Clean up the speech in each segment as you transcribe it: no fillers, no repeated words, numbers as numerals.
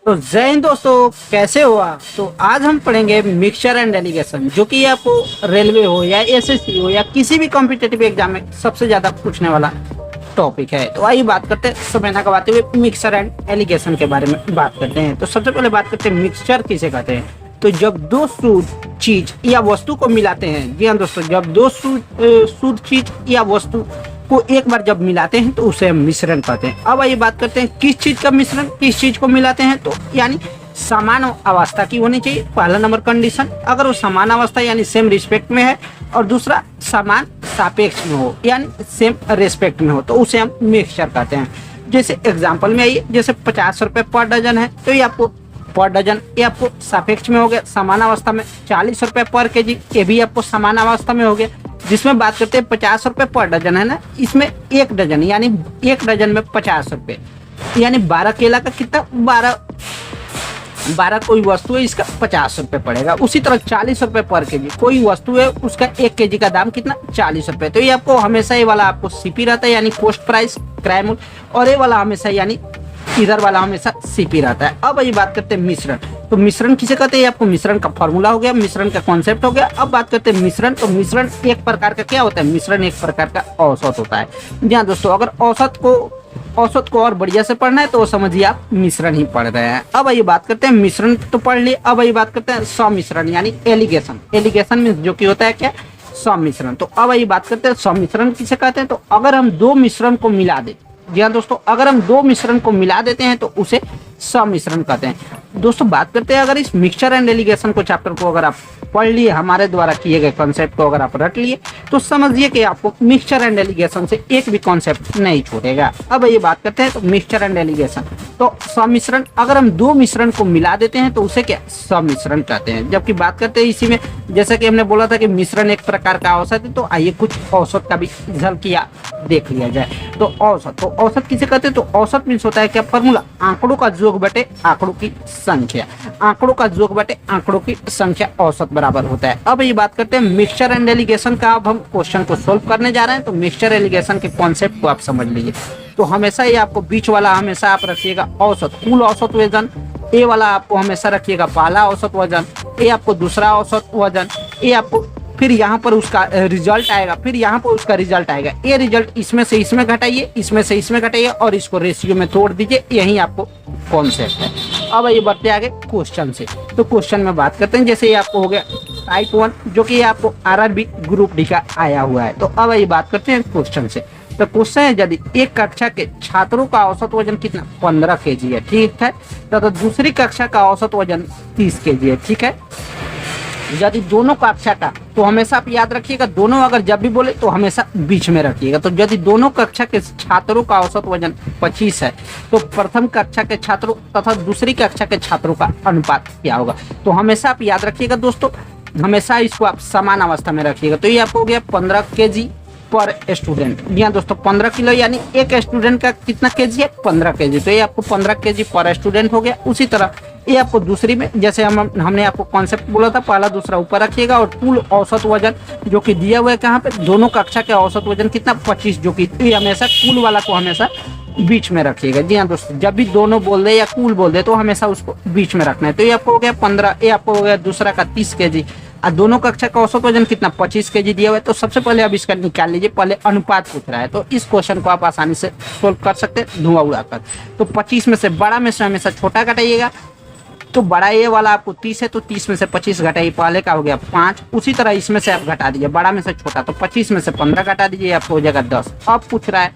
तो जय हिंद दोस्तों, कैसे हो आप। तो आज हम पढ़ेंगे मिक्सचर एंड एलिगेशन, जो कि आपको रेलवे हो या एसएससी हो या किसी भी कॉम्पिटिटिव एग्जाम में सबसे ज्यादा पूछने वाला टॉपिक है। तो आइए बात करते हैं समय ना गवाते हुए मिक्सचर एंड एलिगेशन के बारे में बात करते हैं। तो सबसे पहले बात करते हैं मिक्सचर किसे कहते हैं। तो जब दो शुद्ध चीज या वस्तु को मिलाते हैं, जी हाँ दोस्तों, जब दो शुद्ध चीज या वस्तु को एक बार जब मिलाते हैं तो उसे हम मिश्रण कहते हैं। अब आइए बात करते हैं किस चीज का मिश्रण, किस चीज को मिलाते हैं। तो यानी समान अवस्था की होनी चाहिए, पहला नंबर कंडीशन। अगर वो समान अवस्था यानी सेम रिस्पेक्ट में है, और दूसरा समान सापेक्ष में हो यानी सेम रेस्पेक्ट में हो, तो उसे हम मिक्सचर कहते हैं। जैसे एग्जाम्पल में आइए, जैसे 50 रुपए पर डजन है, तो ये आपको पर डजन ये आपको सापेक्ष में हो गया। समान अवस्था में 40 रुपए पर केजी, ये भी आपको समान अवस्था में हो गया। जिसमें बात करते हैं 50 रुपए पर डजन है ना, इसमें एक डजन यानी एक डजन में 50 रुपए यानी 12 केला का कितना 12 कोई वस्तु है, इसका 50 रुपए पड़ेगा। उसी तरह 40 रुपए पर केजी कोई वस्तु है, उसका 1 केजी का दाम कितना 40 रुपए। तो ये आपको हमेशा ये वाला आपको सीपी रहता है यानी कॉस्ट प्राइस क्रय मूल्य, और ये वाला हमेशा यानी इधर वाला हमेशा सीपी रहता है। अब ये बात करते हैं मिश्रण। तो मिश्रण किसे कहते हैं, आपको मिश्रण का फॉर्मूला हो गया, मिश्रण का कॉन्सेप्ट हो गया। अब बात करते हैं मिश्रण। तो मिश्रण एक प्रकार का क्या होता है, मिश्रण एक प्रकार का औसत होता है। जी हाँ दोस्तों, अगर औसत को और बढ़िया से पढ़ना है तो समझिए आप मिश्रण ही पढ़ रहे हैं। अब ये बात करते हैं मिश्रण तो पढ़ लिए, अब ये बात करते हैं सम्मिश्रण यानी एलिगेशन। एलिगेशन में जो कि होता है क्या, सम्मिश्रण। तो अब ये बात करते हैं सम्मिश्रण किसे कहते हैं। तो अगर हम दो मिश्रण को मिला दें, जी हाँ दोस्तों, अगर हम दो मिश्रण को मिला देते हैं तो उसे सम्मिश्रण कहते हैं। दोस्तों बात करते हैं, अगर इस मिक्सचर एंड एलिगेशन को चैप्टर को अगर आप पढ़ लिए, हमारे द्वारा किए गए कॉन्सेप्ट को अगर आप रट लिए, तो समझिए कि आपको मिक्सचर एंड एलिगेशन से एक भी कॉन्सेप्ट नहीं छूटेगा। अब ये बात करते हैं तो मिक्सचर एंड एलिगेशन। तो सम्मिश्रण, अगर हम दो मिश्रण को मिला देते हैं तो उसे क्या सम्मिश्रण कहते हैं। जबकि बात करते हैं इसी में, जैसा कि हमने बोला था कि मिश्रण एक प्रकार का औसत है, तो आइए कुछ औसत का भी झलकिया देख लिया जाए। तो औसत किसे कहते हैं। तो औसत मीन्स होता है क्या, फॉर्मूला आंकड़ों का योग बटे आंकड़ों की संख्या। आंकड़ों का योग बटे आंकड़ों की संख्या औसत बराबर होता है। अब ये बात करते हैं मिक्सचर एंड एलिगेशन का। अब हम क्वेश्चन को सोल्व करने जा रहे हैं। तो मिक्सचर एलिगेशन के कॉन्सेप्ट को आप समझ लीजिए। तो हमेशा ये आपको बीच वाला हमेशा आप रखिएगा औसत, कुल औसत वजन। ए वाला आपको हमेशा रखिएगा पहला औसत वजन, ए आपको दूसरा औसत वजन, ए आपको फिर यहाँ पर उसका रिजल्ट आएगा, फिर यहाँ पर उसका रिजल्ट आएगा। ये रिजल्ट इसमें से इसमें घटाइए, इसमें से इसमें घटाइए और इसको रेशियो में तोड़ दीजिए। यही आपको कॉन्सेप्ट है। अब ये बढ़ते आगे क्वेश्चन से। तो क्वेश्चन में बात करते हैं, जैसे ये आपको हो गया टाइप 1, जो कि आपको आरआरबी ग्रुप डी का आया हुआ है। तो अब ये बात करते हैं क्वेश्चन से। तो क्वेश्चन है, यदि एक कक्षा के छात्रों का औसत वजन कितना 15 केजी है, ठीक है, तो दूसरी कक्षा का औसत वजन 30 केजी है, ठीक है। यदि दोनों कक्षा का, तो हमेशा आप याद रखिएगा, दोनों अगर जब भी बोले तो हमेशा बीच में रखिएगा। तो यदि दोनों कक्षा के छात्रों का औसत वजन 25 है, तो प्रथम कक्षा के छात्रों तथा दूसरी कक्षा के छात्रों का अनुपात क्या होगा। तो हमेशा आप याद रखिएगा दोस्तों, हमेशा इसको आप समान अवस्था में रखिएगा। तो ये आपको हो गया 15 केजी पर स्टूडेंट। जी हाँ दोस्तों, 15 किलो यानी एक स्टूडेंट का कितना केजी है, 15 केजी। तो ये आपको 15 केजी पर स्टूडेंट हो गया। उसी तरह ये आपको दूसरी में, जैसे हमने आपको कॉन्सेप्ट बोला था, पहला दूसरा ऊपर रखिएगा, और कुल औसत वजन जो कि दिया हुआ है कहाँ पे, दोनों कक्षा के औसत वजन कितना 25, जो कि हमेशा कुल वाला को हमेशा बीच में रखिएगा। जी हाँ दोस्तों, जब भी दोनों बोल दे या कुल बोल दे तो हमेशा उसको बीच में रखना है। तो ये आपको हो गया 15, ये आपको हो गया दूसरा का 30 केजी, और दोनों कक्षा का औसत वजन कितना 25 केजी दिया हुआ है। तो सबसे पहले अब इसका निकाल लीजिए, पहले अनुपात पूछ रहा है, तो इस क्वेश्चन को आप आसानी से सोल्व कर सकते हैं धुआं उड़ाकर। तो 25 में से बड़ा में से हमेशा छोटा घटाइएगा। तो बड़ा ये वाला आपको 30 है, तो 30 में से 25 घटाइए, पहले का हो गया 5। उसी तरह इसमें से आप घटा दीजिए, बड़ा में से छोटा, तो 25 में से 15 घटा दीजिए, आपको हो जाएगा 10। अब पूछ रहा है,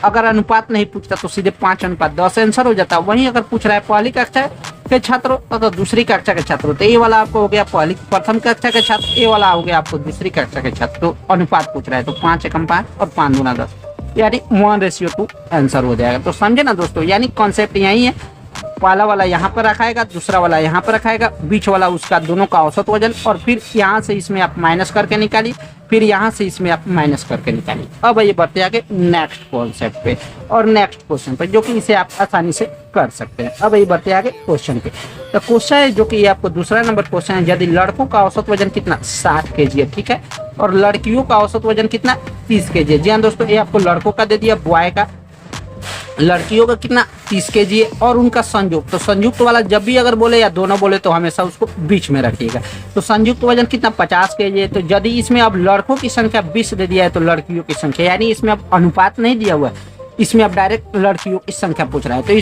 अगर अनुपात नहीं पूछता तो सीधे 5:10 आंसर हो जाता है। वहीं अगर पूछ रहा है पहली कक्षा के छात्रों तो दूसरी कक्षा के छात्रों, तो ये वाला आपको हो गया प्रथम कक्षा के छात्र, ये वाला हो गया आपको दूसरी कक्षा के छात्र। तो अनुपात पूछ रहा है, तो 5 एकम 5 और 5 दूना 10 यानी 1:2 आंसर हो जाएगा। तो समझे ना दोस्तों, यानी कॉन्सेप्ट यही है, पहला वाला यहाँ पर रखाएगा, दूसरा वाला यहाँ पर रखाएगा, बीच वाला उसका दोनों का औसत वजन, और फिर यहाँ से इसमें आप माइनस करके निकालिए, फिर यहाँ से इसमें आप माइनस करके निकालिए। अब ये बढ़ते आगे नेक्स्ट कॉन्सेप्ट पे और नेक्स्ट क्वेश्चन पे, जो कि इसे आप आसानी से कर सकते हैं। अब ये बढ़ते आगे क्वेश्चन पे। तो क्वेश्चन है, जो कि ये आपको दूसरा नंबर क्वेश्चन है, यदि लड़कों का औसत वजन कितना 60 केजी है, ठीक है, और लड़कियों का औसत वजन कितना 30 केजी है। जी हाँ दोस्तों, ये आपको लड़कों का दे दिया, बॉय का लड़कियों का कितना 30 केजी है और उनका संयुक्त, तो संयुक्त वाला जब भी अगर बोले या दोनों बोले तो हमेशा उसको बीच में रखिएगा। तो संयुक्त वजन कितना 50 केजी है। तो यदि इसमें अब लड़कों की संख्या 20 दे दिया है तो लड़कियों की संख्या, यानी इसमें अब अनुपात नहीं दिया हुआ है, इसमें अब डायरेक्ट लड़कियों की संख्या पूछ रहा है। तो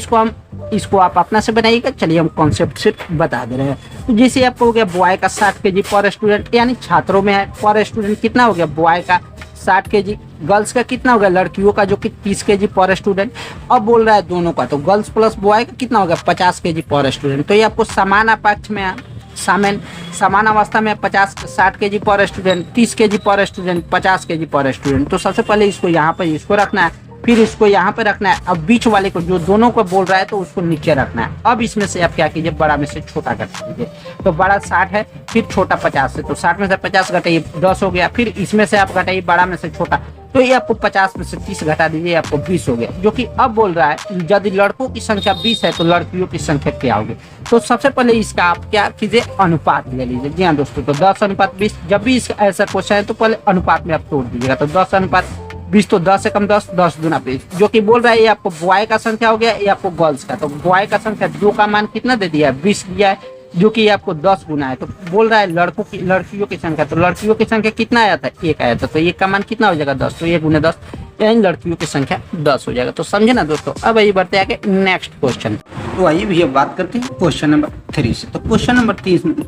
इसको आप अपना से बनाइएगा। चलिए हम कॉन्सेप्ट सिर्फ बता दे रहे हैं। तो जैसे आपको हो गया बॉय का 60 केजी पर स्टूडेंट, यानी छात्रों में है पर स्टूडेंट कितना हो गया, बॉय का 60 केजी, गर्ल्स का कितना होगा, लड़कियों का जो कि 30 केजी पर स्टूडेंट। अब बोल रहा है दोनों का, तो गर्ल्स प्लस बॉय का कितना होगा 50 केजी पर स्टूडेंट। तो ये आपको समान अपेक्ष में समान अवस्था में 60 केजी पर स्टूडेंट, 30 केजी पर स्टूडेंट, 50 केजी पर स्टूडेंट। तो सबसे पहले इसको यहाँ पर इसको रखना है, फिर इसको यहाँ पे रखना है। अब बीच वाले को जो दोनों को बोल रहा है तो उसको नीचे रखना है। अब इसमें से आप क्या कीजिए, बड़ा में से छोटा घटा दीजिए। तो बड़ा 60 है, फिर छोटा 50 है, तो 60 में से 50 घटाइए 10 हो गया। फिर इसमें से आप घटाइए बड़ा में से छोटा, तो ये आपको 50 में से 30 घटा दीजिए, आपको 20 हो गया। जो कि अब बोल रहा है यदि लड़कों की संख्या 20 है तो लड़कियों की संख्या क्या होगी। तो सबसे पहले इसका आप क्या कीजिए, अनुपात ले लीजिए। जी हाँ दोस्तों, तो 10:20। जब भी इसका ऐसा क्वेश्चन है तो पहले अनुपात में आप तोड़ दीजिएगा। तो 10:20, तो 10 से कम 10, 10 दूना 20। जो कि बोल रहा है ये आपको बॉय का संख्या हो गया, ये आपको गर्ल्स का। तो बॉय का संख्या 2 का मान कितना दे दिया है, 20 दिया है, जो कि आपको 10 गुना है। तो बोल रहा है लड़कियों की संख्या, तो लड़कियों की संख्या कितना आया था, 1 आया था। तो 1 का मान कितना हो जाएगा, 10। तो 1 गुना 10, यानी लड़कियों की संख्या 10 हो जाएगा। तो समझे ना दोस्तों। अब आइए बढ़ते आगे नेक्स्ट क्वेश्चन। तो आइए भैया बात करते हैं क्वेश्चन नंबर 3 से। तो क्वेश्चन नंबर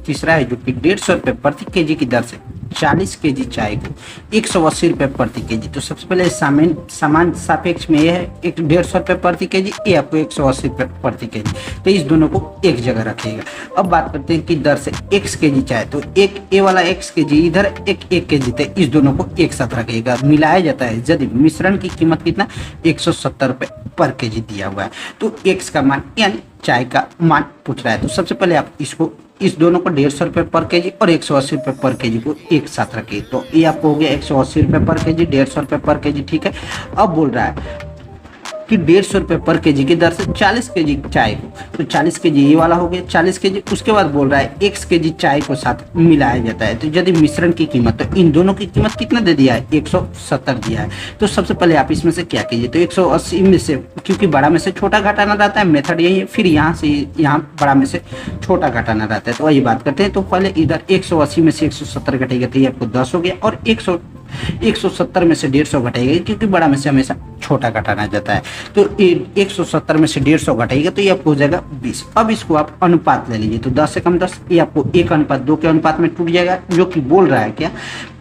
तीसरा है, जो कि 150 रुपये प्रति केजी की दर से 40 केजी चाय को 180 रुपये प्रति केजी। तो सबसे पहले समान सापेक्ष में ये है, 150 रुपये प्रति केजी, ये आपको 180 रुपये प्रति केजी। तो इस दोनों को एक जगह रखिएगा। अब बात करते हैं कि दर से x केजी चाय, तो एक ए वाला x केजी इधर, एक केजी, तो इस दोनों को एक साथ रखिएगा। मिलाया जाता है यदि मिश्रण की कीमत कितना 170 रुपये पर केजी दिया हुआ है। तो x का मान यानी चाय का मान पूछ रहा है। तो सबसे पहले आप इस दोनों को 150 रुपये पर केजी और 180 रुपये पर केजी को एक साथ रखिए। तो ये आपको हो गया 180 रुपये पर केजी, 150 रुपये पर केजी, ठीक है। अब बोल रहा है कि 150 रुपये पर केजी की दर से 40 केजी चाय को, तो 40 केजी ये वाला हो गया 40 केजी। उसके बाद बोल रहा है 1 केजी चाय को साथ मिलाया जाता है। तो यदि मिश्रण की कीमत, तो इन दोनों की कीमत कितना दे दिया है, 170 दिया है। तो सबसे पहले आप इसमें से क्या कीजिए, तो 180 में से, क्योंकि बड़ा में से छोटा घटाना रहता है, मेथड यही है। फिर यहाँ से यहाँ बड़ा में से छोटा घटाना रहता है। तो वही बात करते हैं। तो पहले इधर 180 में से 170 घटेगा, तो ये आपको 10 हो गया। और 170 में से 150 घटाएगा, क्योंकि बड़ा में से हमेशा छोटा घटाना जाता है। तो 170 में से 150 घटाएगा, तो ये आपको हो जाएगा 20। अब इसको आप अनुपात ले लीजिए। तो 10 से कम 10, ये आपको 1:2 के अनुपात में टूट जाएगा। जो कि बोल रहा है क्या,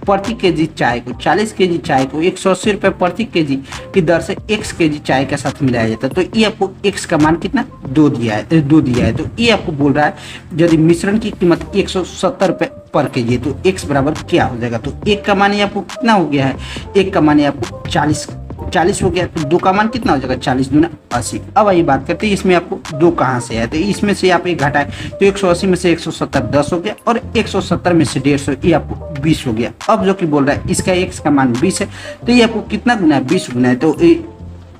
प्रति केजी चाय को, 40 केजी चाय को 180 रुपये प्रति केजी की दर से x केजी चाय के साथ मिलाया जाता है। तो ये आपको x का मान कितना 2 दिया है। तो ये आपको बोल रहा है यदि मिश्रण की कीमत 170 रुपये पर केजी है, तो x बराबर क्या हो जाएगा। तो 1 का मान ये आपको कितना हो गया है, 1 का मान ये आपको 40 हो गया। तो 2 का मान कितना हो जाएगा, 40 दूना 80। अब आइए बात करते हैं इसमें आपको 2 कहाँ से है। तो इसमें से आप एक घटाए, तो 180 में से 170 10 हो गया, और 170 में से 150 ये आपको 20 हो गया। अब जो कि बोल रहा है इसका x का मान 20 है, तो ये आपको कितना गुना है, 20 गुना है। तो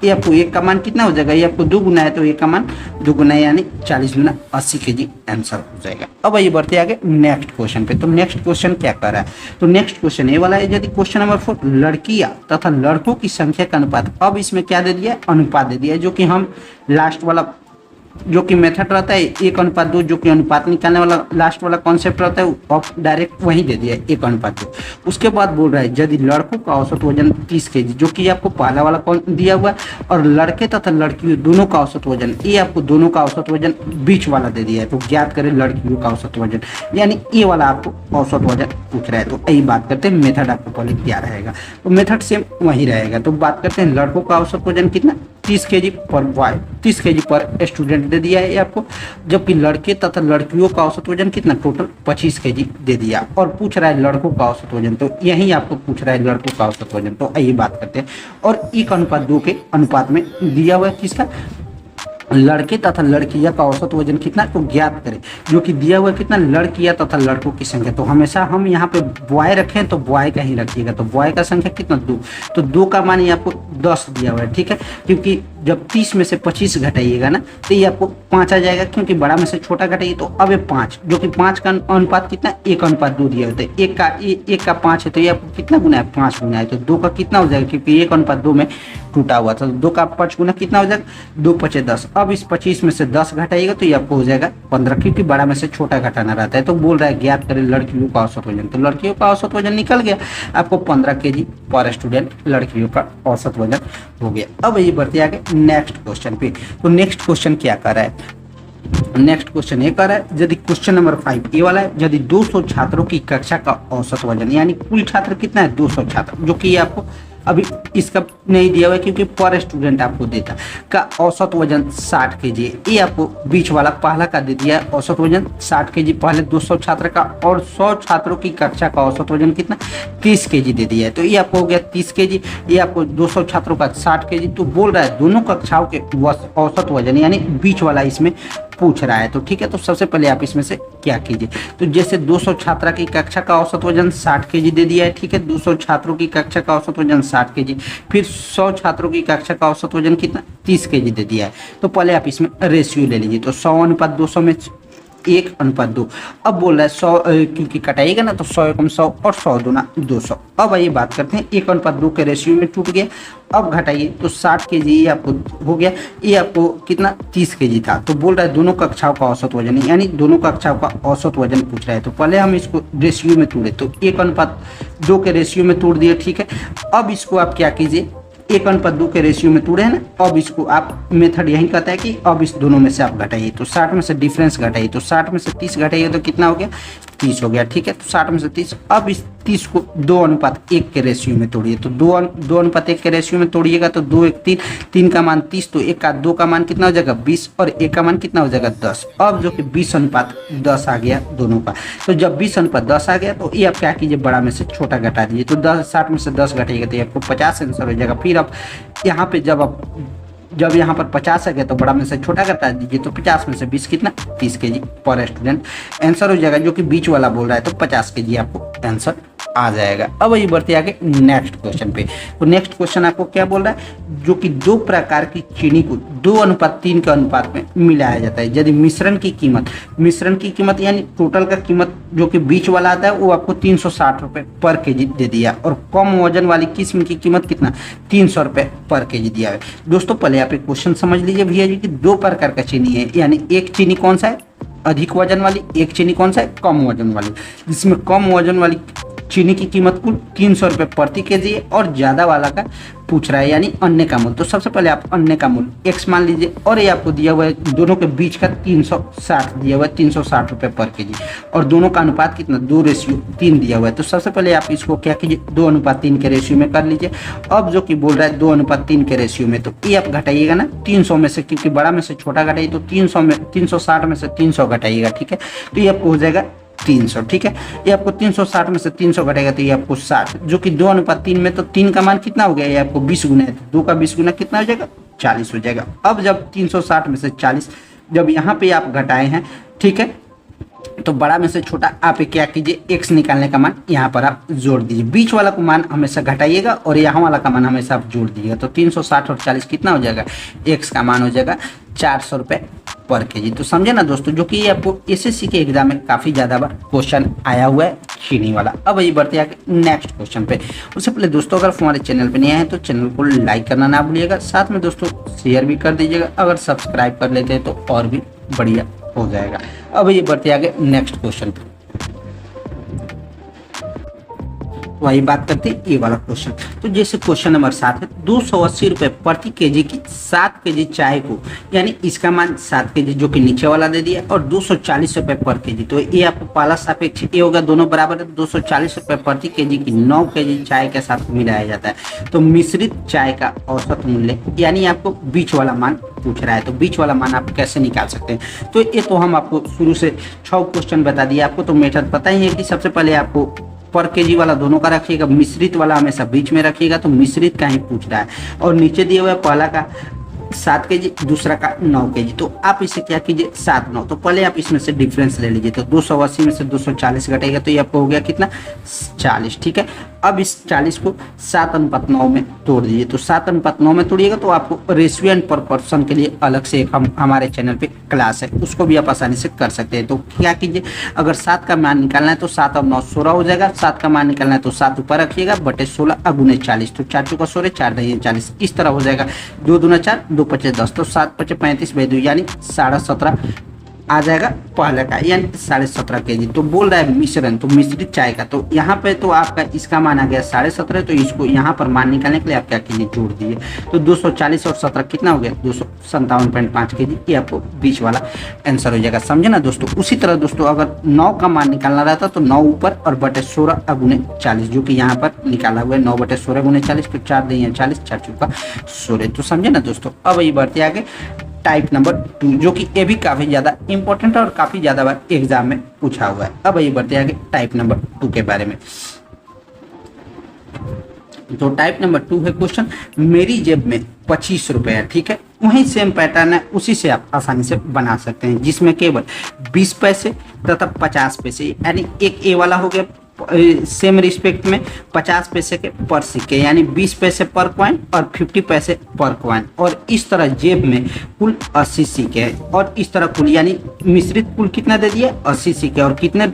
ये आपको 1 का मान कितना हो जाएगा, ये आपको 2 गुना है, तो 1 का मान 2 गुना है, यानी 40 गुना 80 केजी आंसर हो जाएगा। अब आइए बढ़ते आगे नेक्स्ट क्वेश्चन पे। तो नेक्स्ट क्वेश्चन क्या कर रहा है, तो नेक्स्ट क्वेश्चन ये वाला है, यदि क्वेश्चन नंबर 4 लड़कियां तथा लड़कों की संख्या का अनुपात। अब इसमें क्या दे दिया है, अनुपात दे दिया है। जो कि हम लास्ट वाला जो कि मेथड रहता है 1:2, जो कि अनुपात निकालने वाला लास्ट वाला कॉन्सेप्ट रहता है, अब डायरेक्ट वहीं दे दिया है 1:2। उसके बाद बोल रहा है यदि लड़कों का औसत वजन 30 केजी, जो कि आपको पहला वाला दिया हुआ है, और लड़के तथा लड़कियों दोनों का औसत वजन, ये आपको दोनों का औसत वजन बीच वाला दे दिया है। तो ज्ञात करें लड़कियों का औसत वजन, यानी ये वाला आपको औसत वजन पूछ रहा है। तो यही बात करते हैं मेथड आपको पहले क्या रहेगा, तो मेथड सेम वही रहेगा। तो बात करते हैं लड़कों का औसत वजन कितना 30 केजी पर बॉय, 30 केजी पर स्टूडेंट दे दिया है आपको। जबकि लड़के तथा लड़कियों का औसत वजन कितना टोटल 25 केजी दे दिया, और पूछ रहा है लड़कों का औसत वजन। तो यही आपको पूछ रहा है लड़कों का औसत वजन। तो यही बात करते हैं। और 1:2 के अनुपात में दिया हुआ है किसका, लड़के तथा लड़कियां का औसत वजन कितना, तो ज्ञात करें। जो कि दिया हुआ है कितना, लड़कियां तथा लड़कों की संख्या। तो हमेशा हम यहाँ पे बॉय रखें तो बॉय का ही रखिएगा। तो बॉय का संख्या कितना 2, तो 2 का मान ये आपको 10 दिया हुआ है, ठीक है। क्योंकि जब 30 में से 25 घटाइएगा ना तो ये आपको 5 आ जाएगा, क्योंकि बड़ा में से छोटा घटाइए तो अब ये 5, जो कि 5 का अनुपात कितना 1:2 दिया होता है। 1 का 5 है तो ये आपको कितना गुना है 5 गुना है, तो 2 का कितना हो जाएगा, क्योंकि 1:2 में टूटा हुआ था, तो 2 का 5 गुना कितना हो जाएगा 2 5 10। अब इस 25 में से 10 घटाइएगा तो ये आपको हो जाएगा 15, क्योंकि बड़ा में से छोटा घटाना रहता है। तो बोल रहा है ज्ञात करें लड़कियों का औसत वजन, तो लड़कियों का औसत वजन निकल गया आपको 15 kg पर स्टूडेंट लड़कियों का औसत वजन हो गया। अब ये बढ़ते आगे नेक्स्ट क्वेश्चन पे। तो नेक्स्ट क्वेश्चन क्या कर रहा है, नेक्स्ट क्वेश्चन ये कर रहा है, यदि क्वेश्चन नंबर 5 ये वाला है, यदि 200 छात्रों की कक्षा का औसत वजन, यानी कुल छात्र कितना है 200 छात्र, जो कि ये आपको अभी इसका नहीं दिया हुआ है क्योंकि पर स्टूडेंट आपको देता का औसत वजन 60 kg, ये आपको बीच वाला पहला का दे दिया है औसत वजन 60 kg पहले 200 छात्र का, और 100 छात्रों की कक्षा का औसत वजन कितना 30 kg दे दिया है। तो ये आपको हो गया 30 kg, ये आपको 200 छात्रों का 60 kg। तो बोल रहा है दोनों कक्षाओं के औसत वजन, यानी बीच वाला इसमें पूछ रहा है। तो ठीक है, तो सबसे पहले आप इसमें से क्या कीजिए, तो जैसे 200 छात्रा की कक्षा का औसत वजन 60 kg दे दिया है, ठीक है, 200 छात्रों की कक्षा का औसत वजन 60 kg, फिर 100 छात्रों की कक्षा का औसत वजन कितना 30 kg दे दिया है। तो पहले आप इसमें रेशियो ले लीजिए, तो 100:200 में 1:2। अब बोल रहा है 100, क्योंकि कटाइएगा ना तो 100 एकम 100 और 100 दूना 200। अब आइए बात करते हैं 1:2 के रेशियो में टूट गया। अब घटाइए तो 60 kg ये आपको हो गया, ये आपको कितना 30 kg था। तो बोल रहा है दोनों कक्षाओं का औसत वजन, यानी दोनों कक्षाओं का औसत वजन पूछ रहा है। तो पहले हम इसको रेशियो में तोड़े, तो 1:2 के रेशियो में तोड़ दिए, ठीक है। अब इसको आप क्या कीजिए, 1:2 के रेशियो में तोड़े हैं ना, अब इसको आप मेथड यही कहता है कि अब इस दोनों में से आप घटाइए, तो 60 में से डिफरेंस घटाइए, तो 60 में से 30 घटाइए तो कितना हो गया 30 हो गया, ठीक है। तो 60 में से 30, अब इस 30 को 2:1 के रेशियो में तोड़िए, तो 2:1 के रेशियो में तोड़िएगा तो 2 1 3, 3 का मान 30, तो 1 का 2 का मान कितना हो जाएगा 20, और 1 का मान कितना हो जाएगा 10। अब जो कि 20:10 आ गया दोनों का। तो जब 20:10 आ गया तो ये आप क्या कीजिए, बड़ा में से छोटा घटा दीजिए, तो 60 में से 10 घटाइएगा तो आपको 50 आंसर हो जाएगा। फिर अब यहाँ पे जब यहाँ पर 50 आ गया तो बड़ा में से छोटा घटा दीजिए, तो 50 में से 20 कितना 30 kg पर स्टूडेंट आंसर हो जाएगा, जो कि बीच वाला बोल रहा है, तो 50 kg आपको आंसर आ जाएगा। अब वही बढ़ते आगे नेक्स्ट क्वेश्चन पे। तो नेक्स्ट क्वेश्चन आपको क्या बोल रहा है, जो कि 2 प्रकार की चीनी को 2:3 के अनुपात में मिलाया जाता है, यदि मिश्रण की कीमत यानी टोटल का कीमत जो कि बीच वाला आता है वो आपको 360 रुपये पर kg दे दिया, और कम वजन वाली किस्म की कीमत कितना 300 रुपये पर kg दिया है। दोस्तों पहले आप एक क्वेश्चन समझ लीजिए भैया जी कि 2 प्रकार का चीनी है, यानी एक चीनी कौन सा है अधिक वजन वाली, एक चीनी कौन सा है कम वजन वाली, जिसमें कम वजन वाली चीनी की कीमत कुल 300 रुपये प्रति kg है, और ज़्यादा वाला का पूछ रहा है यानी अन्य का मूल्य। तो सबसे पहले आप अन्य का मूल्य x मान लीजिए, और ये आपको दिया हुआ है दोनों के बीच का 360 दिया हुआ है 360 रुपये पर kg, और दोनों का अनुपात कितना 2:3 दिया हुआ है। तो सबसे पहले आप इसको क्या कीजिए 2:3 के रेशियो में कर लीजिए। अब जो कि बोल रहा है 2:3 के रेशियो में, तो ये आप घटाइएगा ना 300 में से, क्योंकि बड़ा में से छोटा घटाइए, तो 360 में से 300 घटाइएगा, ठीक है। तो ये आपको हो जाएगा 300, ठीक है। ये आपको 360 में से 300 घटेगा तो ये आपको 60, जो कि 2:3 में, तो 3 का मान कितना हो गया, ये आपको 20 गुना है, तो 2 का 20 गुना कितना हो जाएगा 40 हो जाएगा। अब जब 360 में से 40 जब यहाँ पे आप घटाए हैं, ठीक है, तो बड़ा में से छोटा आप क्या कीजिए x निकालने का मान यहाँ पर आप जोड़ दीजिए, बीच वाला को मान हमेशा घटाइएगा और यहाँ वाला का मान हमेशा आप जोड़ दीजिएगा। तो 360 और 40 कितना हो जाएगा, x का मान हो जाएगा 400 रुपये पर kg। तो समझे ना दोस्तों, जो कि आपको एसएससी के एग्जाम में काफ़ी ज़्यादा बार क्वेश्चन आया हुआ है चीनी वाला। अब ये बढ़ते आगे नेक्स्ट क्वेश्चन पे। उससे पहले दोस्तों अगर हमारे चैनल पे नए हैं तो चैनल को लाइक करना ना भूलिएगा, साथ में दोस्तों शेयर भी कर दीजिएगा, अगर सब्सक्राइब कर लेते हैं तो और भी बढ़िया हो जाएगा। अब ये बढ़ते आगे नेक्स्ट क्वेश्चन पे। वही बात करते हैं ये वाला क्वेश्चन। तो जैसे क्वेश्चन नंबर 7 है, 280 रुपये प्रति kg की 7 kg चाय को, यानी इसका मान 7 kg जो कि नीचे वाला दे दिया, और 240 रुपये पर kg। तो ये आपको पहला सापेक्ष ये होगा, दोनों बराबर है। 240 रुपये प्रति kg की 9 kg चाय के साथ मिलाया जाता है। तो मिश्रित चाय का औसत मूल्य, यानी आपको बीच वाला मान पूछ रहा है, तो बीच वाला मान आप कैसे निकाल सकते हैं। तो ये तो हम आपको शुरू से 6 क्वेश्चन बता दिए, आपको तो मेथड पता ही है कि सबसे पहले आपको पर kg वाला दोनों का रखिएगा, मिश्रित वाला हमेशा बीच में रखिएगा, तो मिश्रित का ही पूछ रहा है। और नीचे दिया हुआ है पहला का 7 केजी, दूसरा का 9 केजी। तो आप इसे क्या कीजिए 7 9, तो पहले आप इसमें से डिफरेंस ले लीजिए। तो 280 में से 240 घटेगा तो ये आपको हो गया कितना 40, ठीक है। अब इस 40 को 7:9 में तोड़ दीजिए। तो 7:9 में तोड़िएगा तो आपको रेशियो एंड प्रपोर्शन के लिए अलग से एक हमारे चैनल पे क्लास है, उसको भी आप आसानी से कर सकते हैं। तो क्या कीजिए, अगर 7 का मान निकालना है तो 7 और 9 16 हो जाएगा। 7 का मान निकालना है तो 7 ऊपर रखिएगा बटे 16 अगुने 40, तो 4 चौका 16, 4 दही 40, इस तरह हो जाएगा। 2 दूना 4, 2 पचे 10, तो 7 पचे 35 भाई 2 यानी 17.5 आ जाएगा पहले का, यानी 17.5 केजी। तो बोल रहा है मिश्रण, तो मिश्रित चाय का, तो यहाँ पे तो आपका इसका मान आ गया 17.5, तो इसको यहाँ पर मान निकालने के लिए आप क्या कीजिए जोड़ दीजिए। तो 240 और 17 कितना हो गया 257.5 केजी, ये आपको बीच वाला आंसर हो जाएगा। समझे ना दोस्तों। उसी तरह दोस्तों अगर 9 का मान निकालना रहता तो 9 ऊपर और बटे 16 अगुने 40, जो कि यहाँ पर निकाला हुआ है 9 बटे 16 गुने 40, तो 4 दही 40, 4 चौका 16। तो समझे ना दोस्तों। अब ये बढ़ते आगे टाइप नंबर 2, जो कि ये भी काफी ज्यादा इंपॉर्टेंट है और काफी ज्यादा बार एग्जाम में पूछा हुआ है। अब ये बढ़ते आगे टाइप नंबर 2 के बारे में। तो टाइप नंबर 2 है क्वेश्चन, मेरी जेब में 25 रुपए है, ठीक है। वही सेम पैटर्न है, उसी से आप आसानी से बना सकते हैं, जिसमें केवल 20 पैसे तथा 50 पैसे, यानी एक ए वाला हो गया सेम रिस्पेक्ट में 50 पैसे के पर सिक्के, यानी 20 पैसे पर कॉइन और 50 पैसे पर कॉइन। और इस तरह जेब में कुल 80 सिक्के हैं, और इस तरह कुल यानी मिश्रित कुल कितना दे दिया 80 सिक्के, और कितने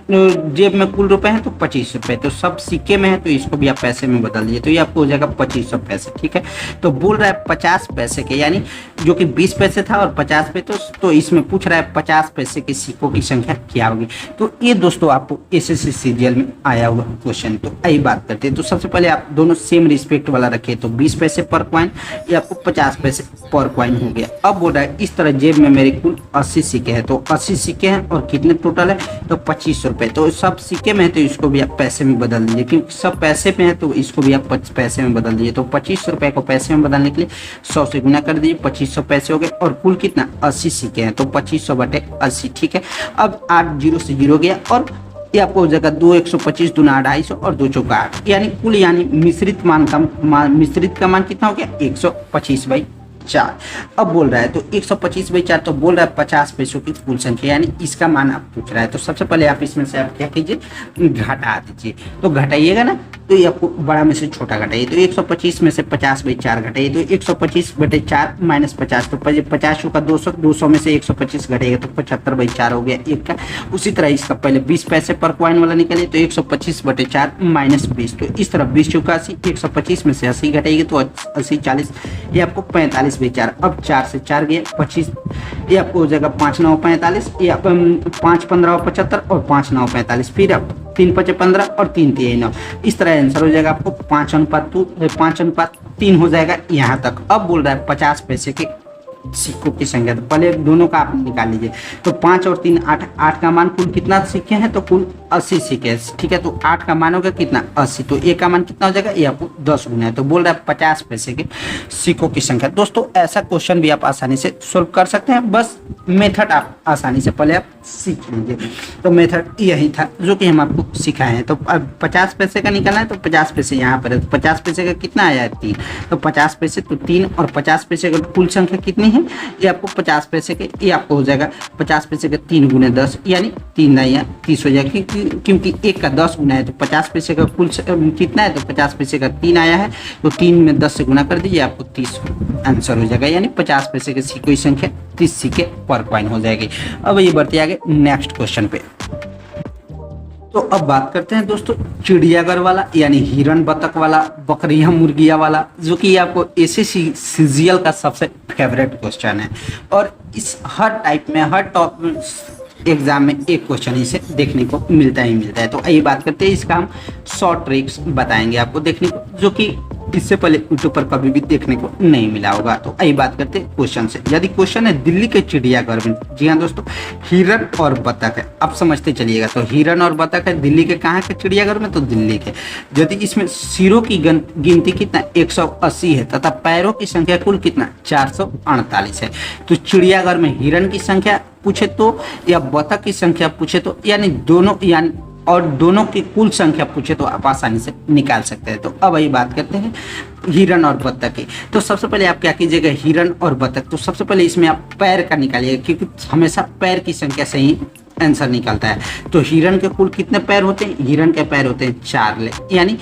जेब में कुल रुपए हैं तो 25 रुपए। तो सब सिक्के में है तो इसको भी आप पैसे में बदल दिए, तो ये आपको हो जाएगा 2500 पैसे, ठीक है। तो बोल रहा है 50 पैसे के, यानी जो कि 20 पैसे था और 50 पैसे, तो इसमें पूछ रहा है 50 पैसे के सिक्कों की संख्या क्या होगी। तो ये दोस्तों आपको एसएससी सीरियल में आया हुआ क्वेश्चन। तो यही बात करते हैं। तो सबसे पहले आप दोनों सेम रिस्पेक्ट वाला रखे, तो 20 पैसे पर कॉइन, ये आपको 50 पैसे पर कॉइन हो गया। अब बोल रहा है इस तरह जेब में मेरे कुल 80 सिक्के हैं, तो 80 सिक्के हैं और कितने टोटल है तो 25 रुपए। तो सब सिक्के में है तो इसको भी आप पैसे में बदल दीजिए, क्योंकि सब पैसे में है तो इसको भी आप पैसे में बदल दीजिए। तो 25 रुपए को पैसे में बदलने के लिए 100 से गुना कर दीजिए, 2500 पैसे हो गए, और कुल कितना 80 सिक्के हैं, तो 2500 बटे 80, ठीक है। अब 8 जीरो से 0 गया, और ये आपको हो जाएगा 2 125 दूना 250 और 2 चौका 8, यानी कुल यानी मिश्रित का मान कितना हो गया 125/4। अब बोल रहा है तो 125/4, तो बोल रहा है 50 पैसों की कुल संख्या, यानी इसका मान आप पूछ रहा है। तो सबसे पहले आप इसमें से आप क्या कीजिए घटा दीजिए। तो घटाइएगा ना, तो ये आपको बड़ा में से छोटा घटाइए। तो 125 में से 50/4 घटाइए, तो 125/4 माइनस 50, तो 50 का 200, 200 में से 125 घटेगा तो 75/4 हो गया एक का। उसी तरह इसका पहले 20 पैसे पर कॉइन वाला निकालिए, तो 125/4 माइनस 20, तो इस तरह 20 चौका 80, 125 में से 80 घटाइए तो 80 40, ये आपको 45/4। अब 4 से 4 गया 25, ये आपको हो जाएगा 5 9 45, ये 5 15 75 और 5 9 45, फिर आप 3 5 15 और 3 3 9, इस तरह आंसर हो जाएगा आपको 5:3 हो जाएगा यहाँ तक। अब बोल रहा है 50 पैसे के सिक्कों की संख्या, तो पहले दोनों का आप निकाल लीजिए। तो 5 और 3 8, 8 का मान कुल कितना सिक्के हैं तो कुल 80 सिक्के हैं, ठीक है। तो 8 का मान होगा कितना 80, तो ए का मान कितना हो जाएगा ये आपको 10 गुना है। तो बोल रहा है 50 पैसे के सिक्कों की संख्या। दोस्तों ऐसा क्वेश्चन भी आप आसानी से सोल्व कर सकते हैं, बस मेथड आप आसानी से पहले आप सीख लीजिए। तो मेथड यही था जो कि हम आपको सिखाए हैं। तो अब 50 पैसे का निकालना है, तो 50 पैसे यहाँ पर है, तो 50 पैसे का कितना आया है 3, तो 50 पैसे तो 3 और 50 पैसे का कुल संख्या कितनी है ये आपको 50 पैसे के, ये आपको हो जाएगा 50 पैसे के 3 गुने 10, यानी 3 9 30 हो जाएगा, क्योंकि 1 का 10 गुना है। तो 50 पैसे का कुल कितना है तो 50 पैसे का 3 आया है, तो 3 में 10 से गुना कर दीजिए, आपको 30 आंसर हो जाएगा, यानी 50 पैसे के सिक्कों की संख्या 30 सिक्के पर कॉइन हो जाएगी। अब ये बढ़ते आगे नेक्स्ट क्वेश्चन पे। तो अब बात करते हैं दोस्तों चिड़ियाघर वाला, यानी हिरन बतख वाला, बकरिया मुर्गिया वाला, जो कि आपको एसएससी सीजीएल का सबसे फेवरेट क्वेश्चन है। और इस हर टाइप में हर टॉप एग्जाम में एक क्वेश्चन इसे देखने को मिलता ही मिलता है। तो आइए बात करते हैं, इसका हम शॉर्ट ट्रिक्स बताएंगे आपको देखने को, जो कि इससे पहले यूट्यूब पर कभी भी देखने को नहीं मिला होगा। तो आइए बात करते हैं क्वेश्चन से। यदि क्वेश्चन है दिल्ली के चिड़ियाघर में, जी हाँ दोस्तों, हिरन और बतख है, आप समझते चलिएगा। तो हिरन और बतख है दिल्ली के, कहाँ के चिड़ियाघर में, तो दिल्ली के। यदि इसमें सिरों की गिनती कितना 180 है तथा पैरों की संख्या कुल कितना 448 है। तो चिड़ियाघर में हिरन की संख्या पूछे तो या बतख की संख्या पूछे तो, यानी दोनों, यानी और दोनों की कुल संख्या पूछे तो आप आसानी से निकाल सकते हैं। तो अब वही बात करते हैं हिरन और बत्तख की। तो सबसे पहले आप क्या कीजिएगा, हिरन और बत्तख, तो सबसे पहले इसमें आप पैर का निकालिएगा, क्योंकि हमेशा पैर की संख्या से ही आंसर निकलता है। तो हिरन के कुल कितने पैर होते हैं, हिरन के पैर होते हैं 4, यानी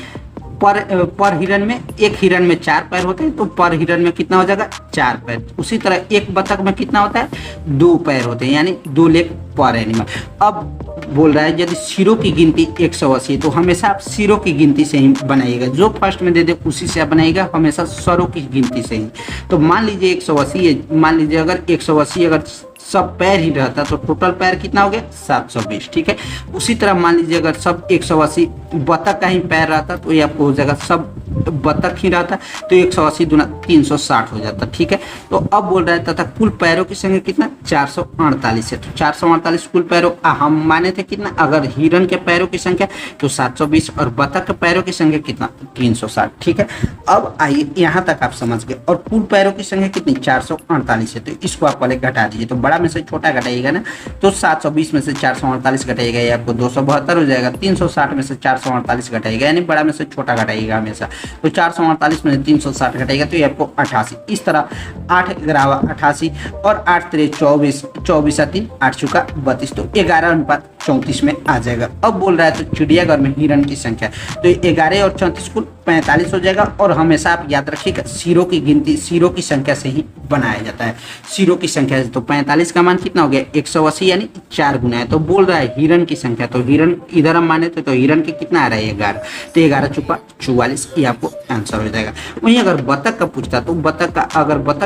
पर हिरन में, एक हिरन में 4 पैर होते हैं, तो पर हिरन में कितना हो जाएगा 4 पैर। उसी तरह एक बतख में कितना होता है 2 पैर होते हैं, यानी 2 लेग पर एनिमल। अब बोल रहा है यदि सिरों की गिनती 180 है, तो हमेशा आप सिरों की गिनती से ही बनाइएगा, जो फर्स्ट में दे दे उसी से आप बनाइएगा, हमेशा स्वरों की गिनती से ही। तो मान लीजिए 180 है, मान लीजिए अगर 180 अगर सब पैर ही रहता तो टोटल पैर कितना हो गया 720, ठीक है। उसी तरह मान लीजिए अगर सब 180 बतख का ही पैर रहता तो ये आपको हो जाएगा, सब बतख ही रहता तो 180 दूना 360 हो जाता, ठीक है। तो अब बोल रहा है तथा कुल पैरों की संख्या कितना 448 है। तो 448 कुल पैरों हम माने थे कितना, अगर हिरन के पैरों की संख्या तो 720 और बतख के पैरों की संख्या कितना 360, ठीक है। अब आइए यहाँ तक आप समझ गए। और कुल पैरों की संख्या कितनी 448 है, तो इसको आप पहले घटा दीजिए। तो बड़ा में से छोटा घटाइएगा ना, तो 720 में से 448 घटाइएगा, ये आपको 272 हो जाएगा। 360 में से 448 घटाइएगा, यानी बड़ा में से छोटा घटाइएगा हमेशा। तो 448 में से 360 घटाइएगा तो ये आपको 88। इस तरह 8 11 88 और 8 3 24, 24 3 8 चुका 32, तो 11:34 में आ जाएगा। अब बोल रहा है तो चिड़ियाघर में हिरन की संख्या, तो 11 और 34 कुल 45 हो जाएगा। और हमेशा आप याद रखिएगा सिरों की गिनती सिरों की संख्या से ही बनाया जाता है, सिरों की संख्या से। तो 45 का मान कितना हो गया 180, यानी 4 गुना है। तो बोल रहा है हिरन की संख्या, तो हिरन इधर हम माने थे तो हिरन की कितना आ रहा है 11, तो 11 चुका 44, ये आपको आंसर हो जाएगा। वहीं अगर बतख का पूछता तो बतख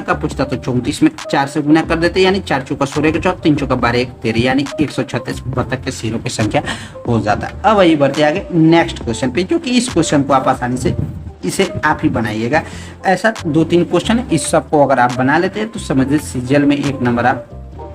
का पूछता तो 34 में 4 से गुना कर देते, यानी 4 चुका 16 के 4, 3 चुका 12 1 13, यानी 136 बतख के सिरों की संख्या हो जाता है। अब वही बढ़ते आगे नेक्स्ट क्वेश्चन पे, जो कि इस क्वेश्चन को आप आसानी से इसे आप ही बनाइएगा। ऐसा 2-3 क्वेश्चन है, इस सबको अगर आप बना लेते हैं तो समझिए सीजीएल में 1 नंबर आप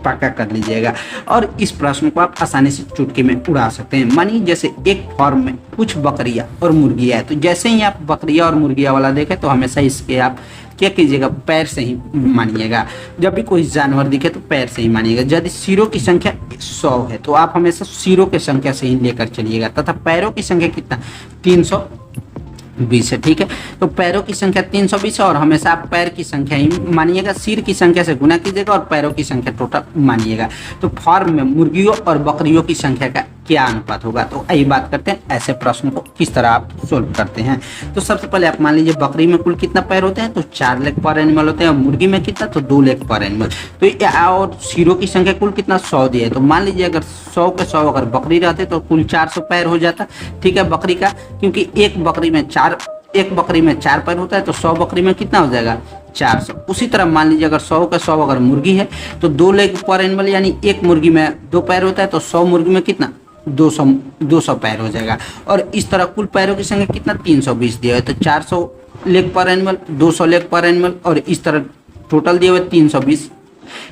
पक्का कर लीजिएगा। और इस प्रश्न को आप आसानी से चुटकी में उड़ा सकते हैं। मानिए जैसे एक फॉर्म में कुछ बकरियां और मुर्गियां है, तो जैसे ही आप बकरियां और मुर्गियां वाला देखें तो हमेशा इसके आप क्या कीजिएगा, पैर से ही मानिएगा। जब भी कोई जानवर दिखे तो पैर से ही मानिएगा। यदि सिरों की संख्या 100 है तो आप हमेशा सिरों की संख्या से ही लेकर चलिएगा, तथा पैरों की संख्या कितना 320 है, ठीक है। तो पैरों की संख्या 320 है और हमेशा आप पैर की संख्या ही मानिएगा, सिर की संख्या से गुना कीजिएगा और पैरों की संख्या टोटल मानिएगा। तो फॉर्म में मुर्गियों और बकरियों की संख्या का क्या अनुपात होगा, तो यही बात करते हैं ऐसे प्रश्न को किस तरह आप सोल्व करते हैं। तो सबसे पहले आप मान लीजिए बकरी में कुल कितना पैर होते हैं, तो 4 लेग पर एनिमल होते हैं, और मुर्गी में कितना तो 2 लेग पर एनिमल। तो और सिरों की संख्या कुल कितना 100 दिया है, तो मान लीजिए अगर 100 के 100 अगर बकरी रहते तो कुल 400 पैर हो जाता, ठीक है बकरी का, क्योंकि एक बकरी में 4 पैर होता है, तो 100 बकरी में कितना हो जाएगा 400। उसी तरह मान लीजिए अगर 100 के 100 अगर मुर्गी है तो 2 लेग पर एनिमल, यानी एक मुर्गी में 2 पैर होता है, तो 100 मुर्गी में कितना 200 पैर हो जाएगा। और इस तरह कुल पैरों की संख्या कितना 320 दिया है, तो 400 लेग पर एनिमल, 200 लेग पर एनिमल, और इस तरह टोटल दिए हुए 320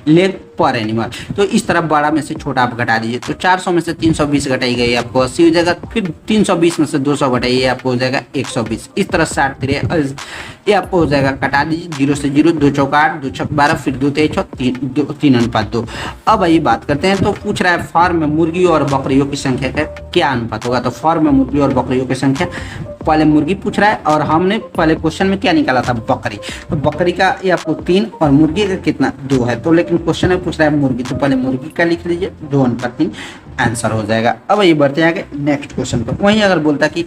लेग पर एनिमल। तो इस तरह बड़ा में से छोटा आप घटा दीजिए। तो 400 में से 320 घटाई गई आपको 80 हो जाएगा, फिर 320 में से 200 घटाइए आपको हो जाएगा 120। इस तरह 60 3 ये आपको हो जाएगा, कटा दीजिए 0 से 0, 2 चौका 8, 2 छक 12, फिर 2 तेज 3:2। अब यही बात करते हैं। तो पूछ रहा है फार्म में मुर्गियों और बकरियों की संख्या का क्या अनुपात होगा। तो फार्म में मुर्गियों और बकरियों की संख्या, पहले मुर्गी पूछ रहा है और हमने पहले क्वेश्चन में क्या निकाला था बकरी, तो बकरी का ये आपको 3 और मुर्गी का कितना 2 है। तो लेकिन क्वेश्चन में पूछ रहा है मुर्गी, तो पहले मुर्गी का लिख लीजिए, 2:3 आंसर हो जाएगा। अब ये बढ़ते आगे नेक्स्ट क्वेश्चन पर। वहीं अगर बोलता कि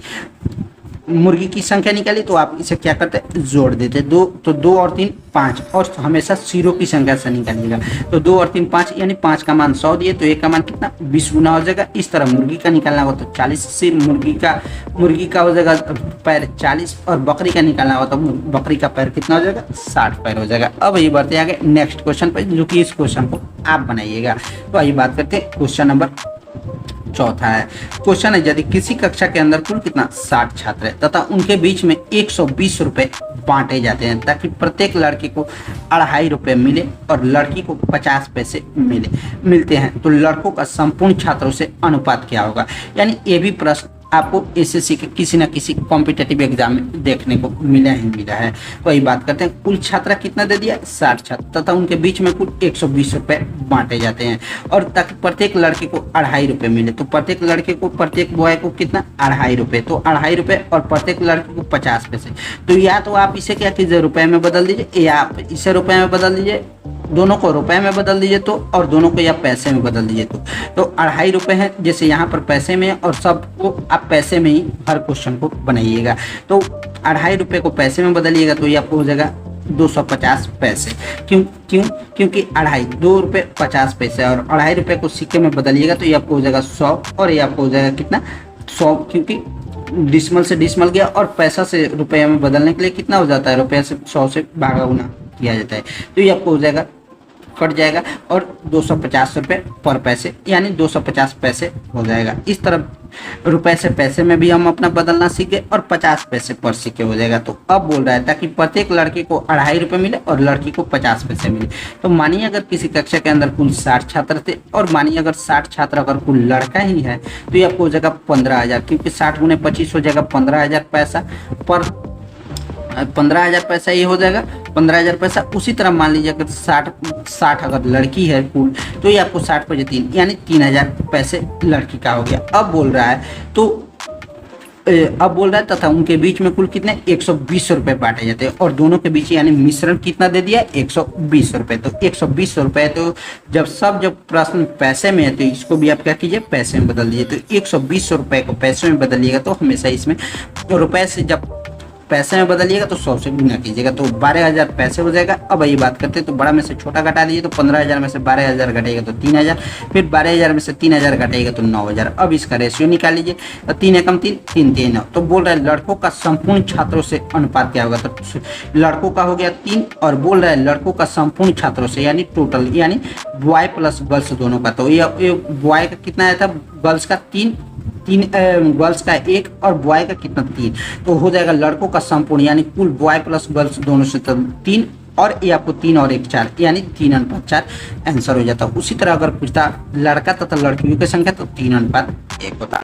मुर्गी की संख्या निकाली तो आप इसे क्या करते जोड़ देते, 2 तो 2 और 3 5, और हमेशा सिरों की संख्या से निकालिएगा। तो 2 और 3 5, यानी 5 का मान 100 दिए तो 1 का मान कितना 20 गुना हो जाएगा। इस तरह मुर्गी का निकालना होगा तो 40 सिर मुर्गी का हो जाएगा पैर 40, और बकरी का निकालना होगा तो बकरी का पैर कितना हो जाएगा 60 पैर हो जाएगा। अब ये बढ़ते आगे नेक्स्ट क्वेश्चन पर, जो कि इस क्वेश्चन को आप बनाइएगा। तो आइए बात करते हैं क्वेश्चन नंबर चौथा है। क्वेश्चन है यदि किसी कक्षा के अंदर कुल कितना 60 छात्र है तथा उनके बीच में 120 रुपए बांटे जाते हैं, ताकि प्रत्येक लड़के को 2.5 रुपए मिले और लड़की को 50 पैसे मिलते हैं, तो लड़कों का संपूर्ण छात्रों से अनुपात क्या होगा। यानी ये भी प्रश्न आपको एसएससी के किसी न किसी कॉम्पिटेटिव एग्जाम में देखने को मिला ही मिला है। वही बात करते हैं, कुल छात्रा कितना दे दिया, 60 छात्र, तथा उनके बीच में कुल 120 रुपए बांटे जाते हैं और ताकि प्रत्येक लड़के को 2.5 रुपए मिले। तो प्रत्येक लड़के को, प्रत्येक बॉय को कितना, 2.5 रुपए, तो 2.5 रुपए और प्रत्येक लड़के को 50 पैसे। तो या तो आप इसे क्या कीजिए, रुपए में बदल दीजिए, या आप इसे रुपए में बदल दीजिए, दोनों को रुपए में बदल दीजिए तो, और दोनों को या पैसे में बदल दीजिए तो 2.5 रुपए है, जैसे यहाँ पर पैसे में, और सबको आप पैसे में ही हर क्वेश्चन को बनाइएगा। तो 2.5 रुपए को पैसे में बदलिएगा तो ये आपको हो जाएगा 250 पैसे। क्योंकि 2 रुपए 50 पैसे, और 2.5 रुपए को सिक्के में बदलिएगा तो ये आपको हो जाएगा 100, और ये आपको हो जाएगा कितना, 100, क्योंकि डिसमल से डिसमल गया, और पैसा से रुपये में बदलने के लिए कितना हो जाता है, रुपये से 100 से भागा गुना किया जाता है। तो ये आपको हो जाएगा, कट जाएगा, और 250 रुपये पर पैसे, यानी 250 पैसे हो जाएगा। इस तरह रुपए से पैसे में भी हम अपना बदलना सीख गए, और 50 पैसे पर सिक्के हो जाएगा। तो अब बोल रहा है ताकि प्रत्येक लड़के को 2.5 रुपये मिले और लड़की को 50 पैसे मिले। तो मानिए अगर किसी कक्षा के अंदर कुल 60 छात्र थे, और मानिए अगर 60 छात्र अगर कुल लड़का ही है, तो ये आपको हो जाएगा 15,000, क्योंकि 60 गुने 25 हो जाएगा 15,000 पैसा पर, 15,000 पैसा ये हो जाएगा 15,000 पैसा। उसी तरह मान लीजिए अगर 60 अगर लड़की है कुल, तो ये आपको 60 पर 3, यानी 3,000 पैसे लड़की का हो गया। अब बोल रहा है तथा उनके बीच में कुल कितने, 120 रुपए बांटे जाते हैं, और दोनों के बीच यानी मिश्रण कितना दे दिया, 120 रुपए। तो 120 रुपए, तो जब प्रश्न पैसे में है तो इसको भी आप क्या कीजिए, पैसे में बदल दीजिए। तो 120 रुपए को पैसे में बदलिएगा तो हमेशा इसमें रुपए से जब पैसे में बदलिएगा तो 100 से गुना कीजिएगा तो 12,000 पैसे हो जाएगा। अब ये बात करते हैं तो बड़ा में से छोटा घटा दीजिए, तो 15,000 में से 12,000 घटेगा तो 3,000, फिर 12,000 में से 3,000 घटेगा तो 9,000। अब इसका रेशियो निकाल लीजिए, तो 3 एकम 3, 3 3 9। तो बोल रहा है लड़कों का संपूर्ण छात्रों से अनुपात क्या होगा, तो लड़कों का हो गया 3, और बोल रहा है लड़कों का संपूर्ण छात्रों से यानी टोटल, यानी बॉय प्लस गर्ल्स दोनों का। तो ये बॉय का कितना आया था, गर्ल्स का 3, गर्ल्स का 1 और बॉय का कितना 3। तो हो जाएगा लड़कों का संपूर्ण यानी कुल बॉय प्लस गर्ल्स दोनों से 3, और ये आपको 3 और 1 4, यानी 3:4 आंसर हो जाता है। उसी तरह अगर पूछता लड़का तथा लड़कियों की संख्या तो 3:1 होता।